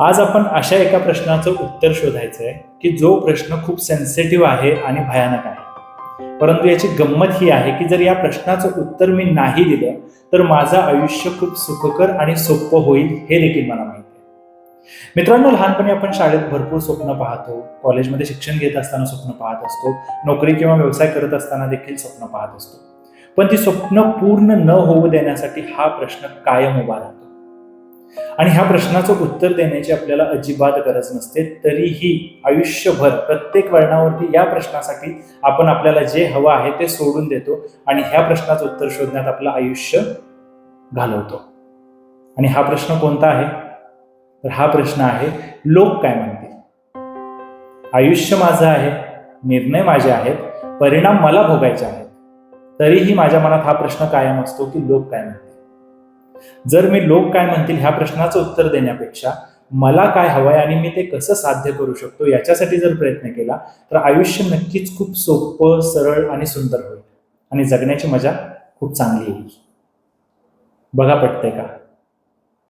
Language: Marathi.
आज आपण अशा एका प्रश्नाचं उत्तर शोधायचं आहे की जो प्रश्न खूप सेन्सिटिव्ह आहे आणि भयानक आहे. परंतु याची गंमत ही आहे की जर या प्रश्नाचं उत्तर मी नाही दिलं तर माझं आयुष्य खूप सुखकर आणि सोपं होईल हे देखील मला माहिती आहे. मित्रांनो, लहानपणी आपण शाळेत भरपूर स्वप्न पाहतो, कॉलेजमध्ये शिक्षण घेत असताना स्वप्न पाहत असतो, नोकरी किंवा व्यवसाय करत असताना देखील स्वप्न पाहत असतो. पण ती स्वप्न पूर्ण न होऊ देण्यासाठी हा प्रश्न कायम उभा राहतो. आणि ह्या प्रश्नाचं उत्तर देण्याची आपल्याला अजिबात गरज नसते. तरीही आयुष्यभर प्रत्येक वळणावरती या प्रश्नासाठी आपण आपल्याला जे हवं आहे ते सोडून देतो आणि ह्या प्रश्नाचं उत्तर शोधण्यात आपलं आयुष्य घालवतो. आणि हा प्रश्न कोणता आहे? तर हा प्रश्न आहे, लोक काय म्हणतील. आयुष्य माझं आहे, निर्णय माझे आहेत, परिणाम मला भोगायचे आहेत. तरीही माझ्या मनात हा प्रश्न कायम असतो की लोक काय म्हणतील. जर मी लोक काय म्हणतील ह्या प्रश्नाचं उत्तर देण्यापेक्षा मला काय हवंय आणि मी ते कसं साध्य करू शकतो याच्यासाठी जर प्रयत्न केला तर आयुष्य नक्कीच खूप सोपं, सरळ आणि सुंदर होईल आणि जगण्याची मजा खूप चांगली येईल. बघा, पटतंय का?